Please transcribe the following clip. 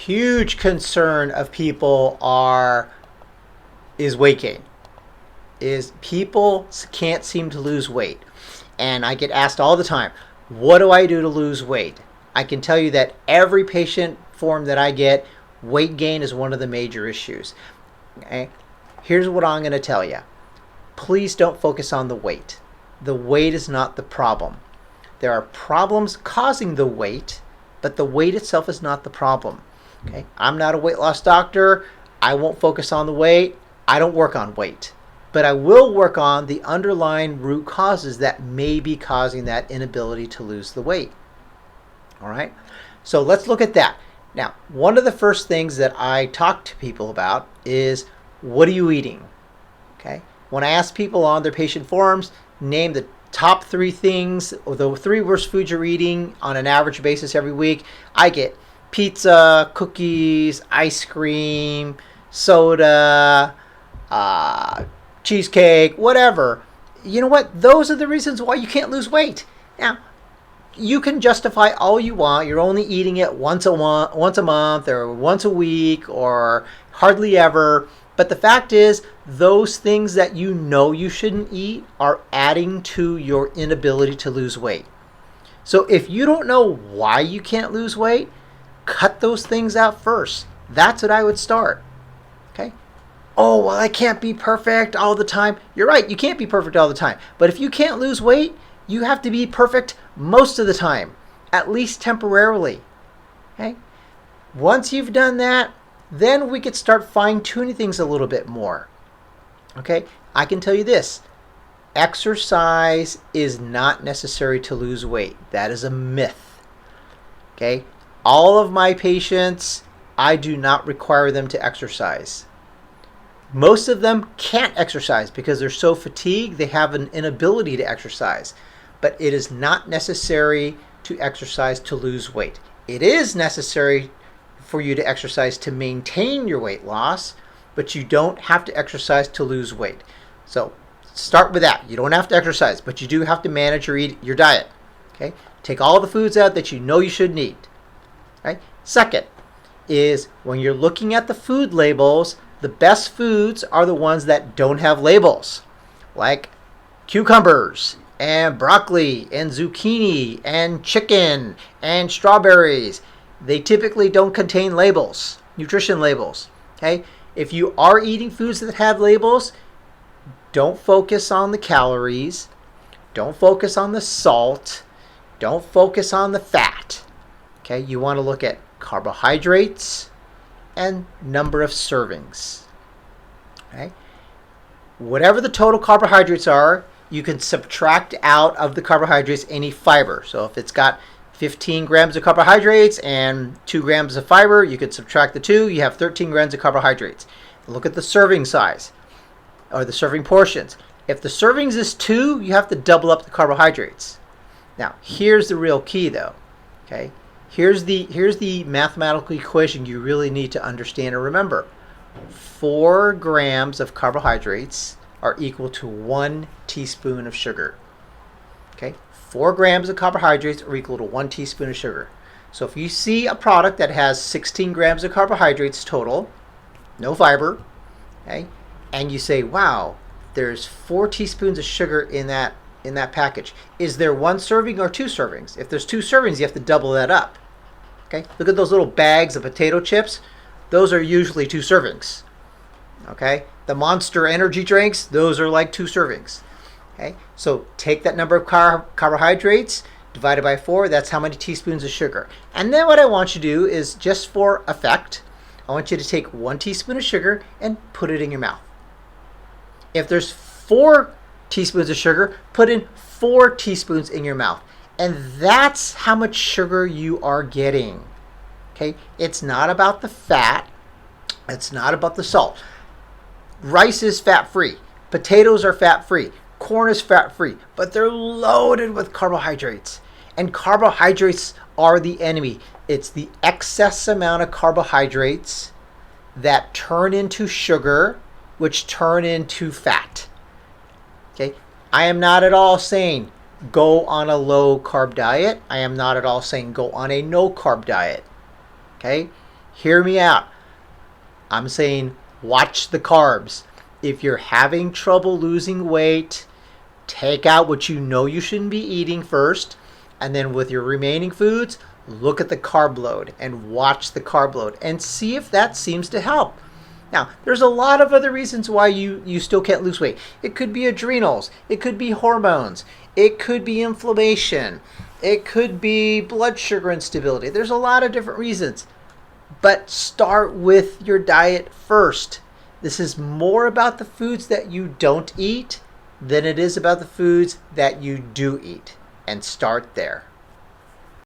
huge concern of people is weight gain. Is people can't seem to lose weight. And I get asked all the time, what do I do to lose weight? I can tell you that every patient form that I get, weight gain is one of the major issues. Okay? Here's what I'm going to tell you. Please don't focus on the weight. The weight is not the problem. There are problems causing the weight, but the weight itself is not the problem. Okay? I'm not a weight loss doctor. I won't focus on the weight. I don't work on weight. But I will work on the underlying root causes that may be causing that inability to lose the weight. All right? So let's look at that. Now, one of the first things that I talk to people about is, what are you eating? Okay? When I ask people on their patient forums, name the top 3 things, or the 3 worst foods you're eating on an average basis every week, I get pizza, cookies, ice cream, soda, cheesecake, whatever. You know what? Those are the reasons why you can't lose weight. Now, you can justify all you want. You're only eating it once a month or once a week or hardly ever. But the fact is, those things that you know you shouldn't eat are adding to your inability to lose weight. So if you don't know why you can't lose weight, cut those things out first. That's what I would start. Okay? Oh, well, I can't be perfect all the time. You're right, you can't be perfect all the time. But if you can't lose weight, you have to be perfect most of the time, at least temporarily. Okay? Once you've done that, then we could start fine-tuning things a little bit more. Okay? I can tell you this. Exercise is not necessary to lose weight. That is a myth. Okay? All of my patients, I do not require them to exercise. Most of them can't exercise because they're so fatigued, they have an inability to exercise. But it is not necessary to exercise to lose weight. It is necessary for you to exercise to maintain your weight loss, but you don't have to exercise to lose weight. So start with that. You don't have to exercise, but you do have to manage your diet. Okay? Take all the foods out that you know you shouldn't eat. Right? Second is, when you're looking at the food labels, the best foods are the ones that don't have labels, like cucumbers and broccoli and zucchini and chicken and strawberries. They typically don't contain labels, nutrition labels. Okay? If you are eating foods that have labels, don't focus on the calories, don't focus on the salt, don't focus on the fat. Okay? You want to look at carbohydrates and number of servings. Okay? Whatever the total carbohydrates are, you can subtract out of the carbohydrates any fiber. So if it's got 15 grams of carbohydrates and 2 grams of fiber, you could subtract the 2, you have 13 grams of carbohydrates. Look at the serving size or the serving portions. If the servings is 2, you have to double up the carbohydrates. Now, here's the real key though. Okay? Here's the mathematical equation you really need to understand and remember. 4 grams of carbohydrates are equal to 1 teaspoon of sugar. Okay? 4 grams of carbohydrates are equal to 1 teaspoon of sugar. So if you see a product that has 16 grams of carbohydrates total, no fiber, okay, and you say, wow, there's 4 teaspoons of sugar in that package. Is there 1 serving or 2 servings? If there's 2 servings, you have to double that up. Okay? Look at those little bags of potato chips. Those are usually 2 servings. Okay? The Monster energy drinks, those are like 2 servings. Okay? So take that number of carbohydrates, divided by 4, that's how many teaspoons of sugar. And then what I want you to do is, just for effect, I want you to take 1 teaspoon of sugar and put it in your mouth. If there's 4 teaspoons of sugar, put in 4 teaspoons in your mouth. And that's how much sugar you are getting. Okay? It's not about the fat. It's not about the salt. Rice is fat-free. Potatoes are fat-free. Corn is fat-free. But they're loaded with carbohydrates. And carbohydrates are the enemy. It's the excess amount of carbohydrates that turn into sugar, which turn into fat. Okay? I am not at all saying go on a low carb diet. I am not at all saying go on a no carb diet. Okay? Hear me out. I'm saying watch the carbs. If you're having trouble losing weight, take out what you know you shouldn't be eating first, and then with your remaining foods, look at the carb load and watch the carb load and see if that seems to help. Now, there's a lot of other reasons why you still can't lose weight. It could be adrenals, it could be hormones, it could be inflammation, it could be blood sugar instability. There's a lot of different reasons. But start with your diet first. This is more about the foods that you don't eat than it is about the foods that you do eat. And start there.